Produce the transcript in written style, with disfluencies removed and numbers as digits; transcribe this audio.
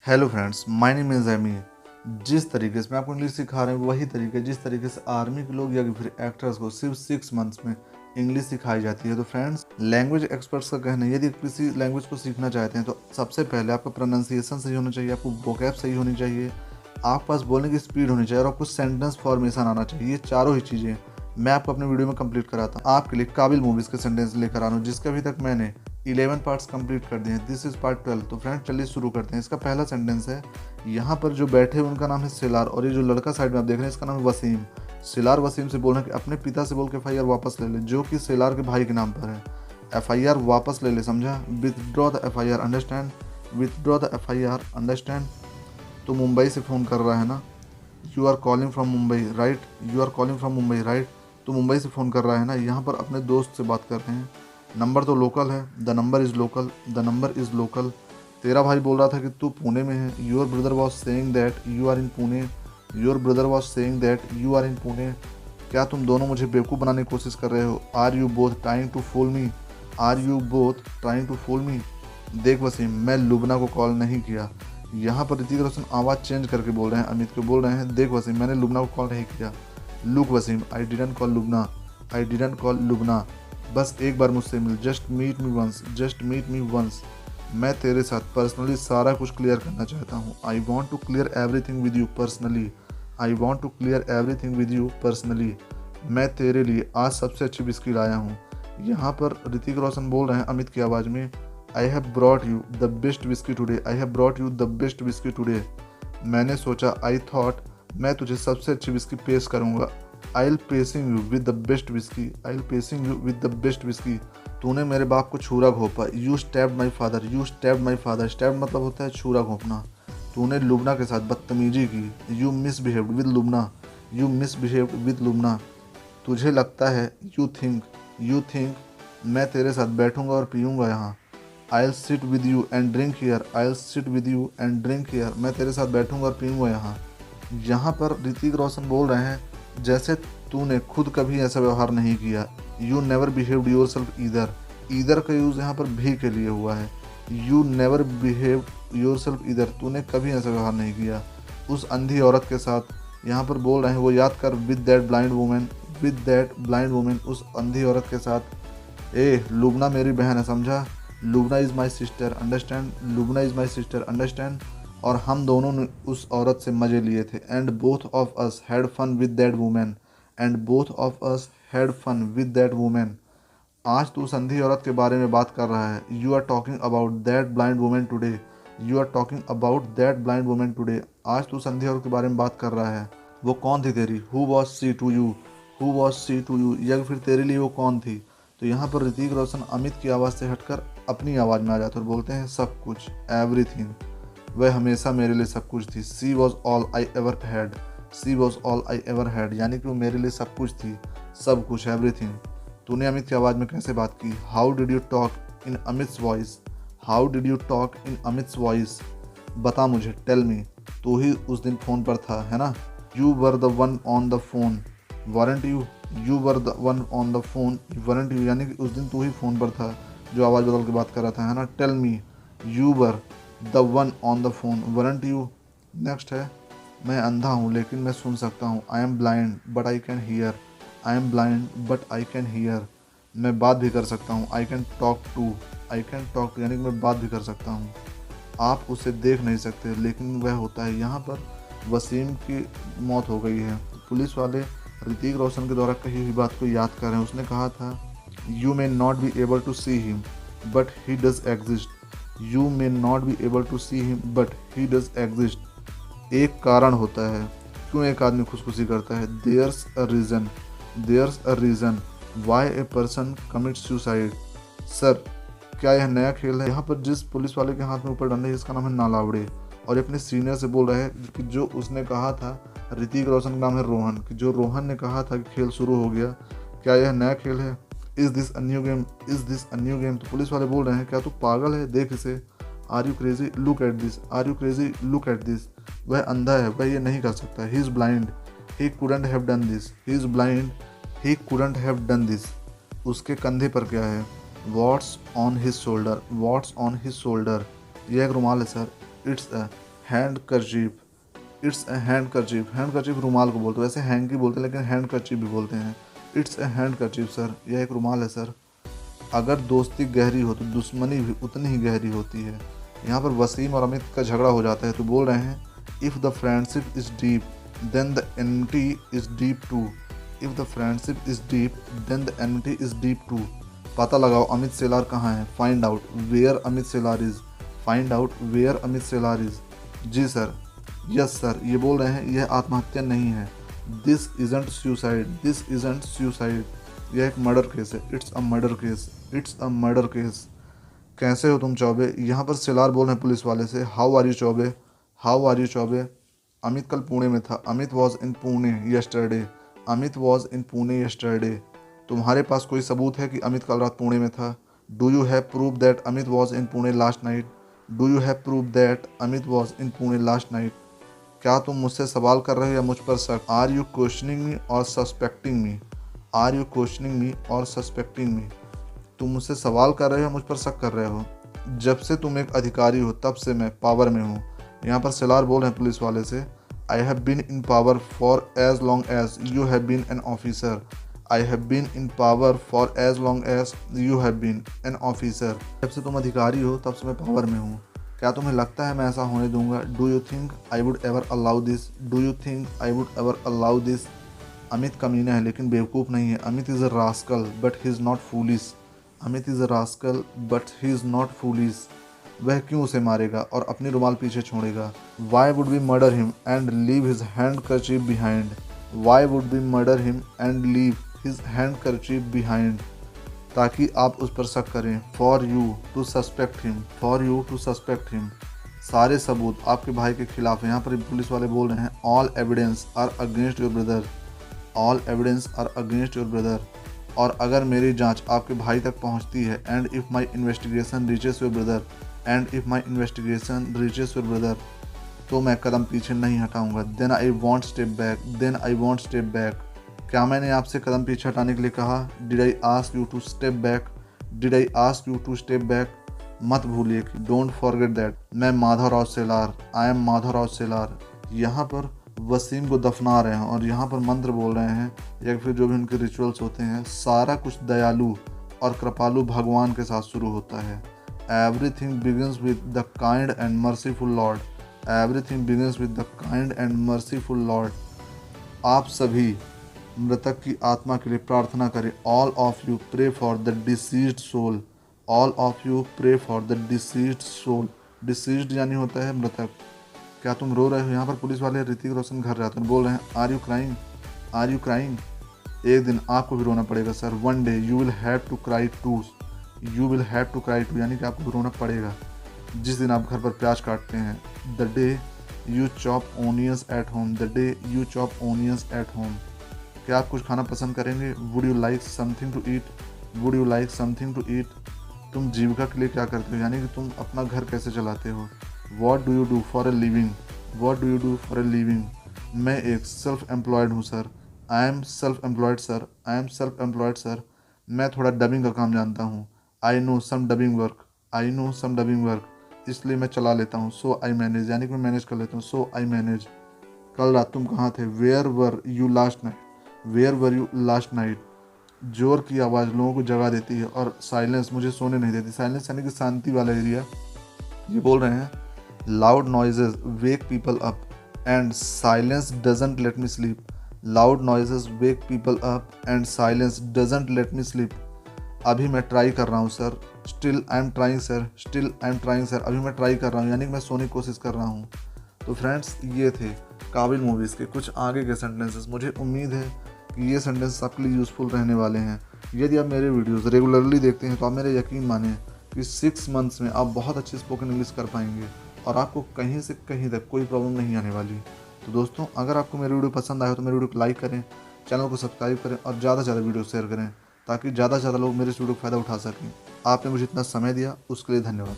Hello friends, my name is Amy. जिस तरीके से मैं आपको इंग्लिश सिखा रहा हूँ वही तरीके जिस तरीके से आर्मी के लोग या फिर एक्टर्स को सिर्फ 6 मंथ्स में इंग्लिश सिखाई जाती है। तो फ्रेंड्स, लैंग्वेज एक्सपर्ट्स का कहना है यदि किसी लैंग्वेज को सीखना चाहते हैं तो सबसे पहले आपका प्रोनाउंसिएशन सही होना चाहिए, आपको वोकैब सही होनी चाहिए, आपके पास बोलने की स्पीड होनी चाहिए और आपको सेंटेंस फॉर्मेशन आना चाहिए। ये चारों ही चीज़ें मैं आपको अपने वीडियो में कंप्लीट कराता हूँ। आपके लिए काबिल मूवीज़ के सेंटेंस लेकर आ रहा हूँ जिसके अभी तक मैंने 11 पार्ट्स कंप्लीट कर दिए हैं। This is part 12। तो फ्रेंड्स चलिए शुरू करते हैं। इसका पहला सेंटेंस है, यहाँ पर जो बैठे हैं उनका नाम है सिलार और ये जो लड़का साइड में आप देख रहे हैं इसका नाम है वसीम। सिलार वसीम से बोल रहे हैं कि अपने पिता से बोल के FIR वापस ले ले, जो कि सिलार के भाई के नाम पर है। FIR वापस ले ले, समझा? Withdraw the FIR, understand? Withdraw the FIR, understand? तो मुंबई से फ़ोन कर रहा है ना, you are calling from Mumbai right, you are calling from Mumbai right. तो मुंबई से फ़ोन कर रहा है ना, यहाँ पर अपने दोस्त से बात कर रहे हैं। नंबर तो लोकल है, the number is local, the number is local. तेरा भाई बोल रहा था कि तू पुणे में है, your brother was saying that you are in Pune, your brother was saying that you are in Pune. क्या तुम दोनों मुझे बेवकूफ़ बनाने की कोशिश कर रहे हो? Are you both trying to fool me, are you both trying to fool me. देख वसीम, मैं लुबना को कॉल नहीं किया। यहाँ पर ऋतिक रोशन आवाज़ चेंज करके बोल रहे हैं, अमित को बोल रहे हैं, देख वसीम, मैंने लुबना को कॉल नहीं किया। Look Wasim, I didn't call Lubna, I didn't call Lubna. बस एक बार मुझसे मिल, just meet me once, just meet me once. मैं तेरे साथ पर्सनली सारा कुछ क्लियर करना चाहता हूँ। I want to clear everything with you personally, I want to clear everything with you personally. मैं तेरे लिए आज सबसे अच्छी बिस्किट लाया हूँ। यहाँ पर ऋतिक रोशन बोल रहे हैं अमित की आवाज़ में, I have brought you the best whisky today, I have brought you the best whisky today. मैंने सोचा, आई थॉट, मैं तुझे सबसे अच्छी विस्की पेश करूँगा। I will pacing you with the best whisky, I will pacing you with the best whisky. तूने मेरे बाप को छुरा घोंपा, you stabbed my father, you stabbed my father. Stabbed मतलब होता है छुरा घोंपना। तूने लुबना के साथ बदतमीजी की, you misbehaved with Lubna, you misbehaved with Lubna. तुझे लगता है, यू थिंक मैं तेरे साथ बैठूंगा और पीऊँगा यहाँ। I'll sit with you and drink here, I'll sit with you and drink here। मैं तेरे साथ बैठूंगा और पीऊँगा यहाँ। यहाँ पर ऋतिक रोशन बोल रहे हैं जैसे तूने खुद कभी ऐसा व्यवहार नहीं किया। You never behaved your self either, either का यूज़ यहाँ पर भी के लिए हुआ है। You never behaved your self either, तूने कभी ऐसा व्यवहार नहीं किया। उस अंधी औरत के साथ यहाँ पर बोल रहे हैं, वो याद कर, with that blind women, with that blind women, उस अंधी औरत के साथ। लुबना मेरी बहन है, समझा? Lubna is my sister, understand? Lubna is my sister, understand? और हम दोनों ने उस औरत से मज़े लिए थे। And both of us had fun with that women, and both of us had fun with that women. आज तू उस अंधी औरत के बारे में बात कर रहा है। You are talking about that blind women today, you are talking about that blind women today. आज तू उस अंधी औरत के बारे में बात कर रहा है। वो कौन थी तेरी? Who was she to you, who was she to you, या फिर तेरे लिए वो कौन थी? तो यहाँ पर ऋतिक रोशन अमित की आवाज़ से हटकर अपनी आवाज़ में आ जाते और बोलते हैं, सब कुछ, एवरीथिंग। वह हमेशा मेरे लिए सब कुछ थी। She was all I ever had, she was all I ever had, यानी कि वो मेरे लिए सब कुछ थी, सब कुछ, एवरीथिंग। तूने अमित की आवाज़ में कैसे बात की? How did you talk in Amit's voice, how did you talk in Amit's voice. बता मुझे, टेल मी। तू ही उस दिन फ़ोन पर था, है ना? You were the one on the phone, weren't you, you were the one on the phone, weren't you, यानी कि उस दिन तू ही फ़ोन पर था जो आवाज़ बदल के बात कर रहा था, है ना? Tell me, you were the one on the phone, weren't you. Next है, मैं अंधा हूँ लेकिन मैं सुन सकता हूँ। I am blind but I can hear, I am blind but I can hear. मैं बात भी कर सकता हूँ। I can talk to, I can talk to, यानी कि मैं बात भी कर सकता हूँ। आप उसे देख नहीं सकते लेकिन वह होता है। यहाँ पर वसीम की मौत हो गई है। पुलिस वाले ऋतिक रोशन के द्वारा कही हुई बात को याद कर रहे हैं। उसने कहा था, you may not be able to see him but he does exist, you may not be able to see him but he does exist. एक कारण होता है क्यों एक आदमी खुदकुशी करता है। There's a reason, there's a reason why a person commit suicide. Sir, क्या यह नया खेल है? यहाँ पर जिस पुलिस वाले के हाथ में ऊपर डंडे, इसका नाम है नालावड़े, और अपने सीनियर से बोल रहे हैं कि जो उसने कहा था, ऋतिक रोशन का नाम है रोहन, कि जो रोहन ने कहा था कि खेल शुरू हो गया, क्या यह नया खेल है? Is this a new game, is this a new game. तो पुलिस वाले बोल रहे हैं, क्या तू पागल है? देख इसे। Are you crazy, look at this, are you crazy, look at this. वह अंधा है, वह ये नहीं कर सकता। He is blind, he couldn't have done this, he is blind, he couldn't have done this. उसके कंधे पर क्या है? What's on his shoulder, what's on his shoulder. यह एक रुमाल है sir. It's a handkerchief, it's a handkerchief. Handkerchief रुमाल को बोलते हैं, वैसे हैंकी बोलते हैं लेकिन हैंड करचीफ भी बोलते हैं। इट्स ए हैंड करचीफ सर, यह एक रुमाल है सर। अगर दोस्ती गहरी हो तो दुश्मनी भी उतनी ही गहरी होती है। यहाँ पर वसीम और अमित का झगड़ा हो जाता है तो बोल रहे हैं if the friendship is deep then the enmity is deep too. If the friendship is deep then the enmity is deep too. पता लगाओ अमित सेलार कहाँ है। Find out where Amit Selar is. Find out where Amit Selar is. जी सर, यस सर। ये बोल रहे हैं यह आत्महत्या नहीं है। This isn't suicide, this isn't suicide. यह एक मर्डर केस है। It's a murder case, it's a murder case. कैसे हो तुम चौबे। यहाँ पर सेलार बोल रहे हैं पुलिस वाले से how are you Chaubey, how are you Chaubey. Amit कल पुणे में था। Amit was in Pune yesterday, Amit was in Pune yesterday. तुम्हारे पास कोई सबूत है कि अमित कल रात पुणे में था। Do you have proof that Amit was in Pune last night. Do you have proof that Amit was in Pune last night. क्या तुम मुझसे सवाल कर रहे हो या मुझ पर शक। आर यू क्वेश्चनिंग मी और suspecting me. Are you questioning me और सस्पेक्टिंग मी। तुम मुझसे सवाल कर रहे हो, मुझ पर शक कर रहे हो। जब से तुम एक अधिकारी हो तब से मैं पावर में हूँ। यहाँ पर सेलार बोल रहे हैं पुलिस वाले से I have been in power for as long as you have been an officer. I have been in power for as long as you have been an officer. जब से तुम अधिकारी हो तब से मैं पावर में हूँ। क्या तुम्हें लगता है मैं ऐसा होने दूंगा। Do you think I would ever allow this. Do you think I would ever allow this. Amit कमीना है लेकिन बेवकूफ़ नहीं है। Amit is a rascal but he is not foolish. Amit is a rascal but he is not foolish. वह क्यों उसे मारेगा और अपनी रुमाल पीछे छोड़ेगा। Why would we murder him and leave his handkerchief behind. Why would we murder him and leave his handkerchief behind. ताकि आप उस पर शक करें। For you to suspect him, for you to suspect him. सारे सबूत आपके भाई के खिलाफ हैं। यहाँ पर पुलिस वाले बोल रहे हैं all evidence are against your brother. All evidence are against your brother. और अगर मेरी जांच आपके भाई तक पहुंचती है and if my investigation reaches your brother, and if my investigation reaches your brother, तो मैं कदम पीछे नहीं हटाऊंगा। Then I won't step back, then I won't step back. क्या मैंने आपसे कदम पीछे हटाने के लिए कहा। Did I ask you to step back, did I ask you to step back. मत भूलिए कि डोंट फॉरगेट दैट मैं माधवराव सेलार, आई एम माधवराव सेलार। यहाँ पर वसीम को दफना रहे हैं और यहाँ पर मंत्र बोल रहे हैं या फिर जो भी उनके रिचुअल्स होते हैं। सारा कुछ दयालु और कृपालु भगवान के साथ शुरू होता है। Everything begins with the kind and merciful Lord. Everything begins with the kind and merciful Lord. आप सभी मृतक की आत्मा के लिए प्रार्थना करें। All of you pray for the deceased soul. All of you pray for the deceased soul. Deceased यानी होता है मृतक। क्या तुम रो रहे हो। यहाँ पर पुलिस वाले ऋतिक रोशन घर जाते हैं, बोल रहे हैं are you crying, are you crying. एक दिन आपको भी रोना पड़ेगा sir. One day you will have to cry too, you will have to cry too, यानी कि आपको भी रोना पड़ेगा जिस दिन आप घर पर प्याज काटते हैं। The day you chop onions at home, the day you chop onions at home. क्या आप कुछ खाना पसंद करेंगे। Would you like something to eat, would you like something to eat. तुम जीविका के लिए क्या करते हो, यानी कि तुम अपना घर कैसे चलाते हो। What do you do for a living, what do you do for a living. मैं एक सेल्फ एम्प्लॉयड हूँ sir. I am self employed sir, I am self employed sir. मैं थोड़ा डबिंग का काम जानता हूँ। I know some dubbing work, I know some dubbing work, इसलिए मैं चला लेता हूँ। सो आई मैनेज, यानी कि मैं मैनेज कर लेता हूँ। So I manage. कल रात तुम कहाँ थे। Where were you last night, where were you last night. जोर की आवाज़ लोगों को जगा देती है और साइलेंस मुझे सोने नहीं देती। साइलेंस यानी कि शांति वाला एरिया। ये बोल रहे हैं loud noises wake people up and silence doesn't let me sleep. Loud noises wake people up and silence doesn't let me sleep. अभी मैं ट्राई कर रहा हूँ sir. Still I am trying sir, still I am trying sir. अभी मैं try कर रहा हूँ, यानी कि मैं सोने की कोशिश कर रहा हूँ। तो फ्रेंड्स, ये थे काबिल मूवीज़ के कुछ आगे के सेंटेंसेस। मुझे उम्मीद है कि ये सेंटेंस आपके लिए यूज़फुल रहने वाले हैं। यदि आप मेरे वीडियोज़ रेगुलरली देखते हैं तो आप मेरे यकीन माने कि 6 मंथ्स में आप बहुत अच्छी स्पोकन इंग्लिश कर पाएंगे और आपको कहीं से कहीं तक कोई प्रॉब्लम नहीं आने वाली। तो दोस्तों, अगर आपको मेरी वीडियो पसंद आए तो मेरी वीडियो को लाइक करें, चैनल को सब्सक्राइब करें और ज़्यादा से ज़्यादा वीडियो शेयर करें ताकि ज़्यादा से ज़्यादा लोग मेरे इस वीडियो का फ़ायदा उठा सकें। आपने मुझे इतना समय दिया उसके लिए धन्यवाद।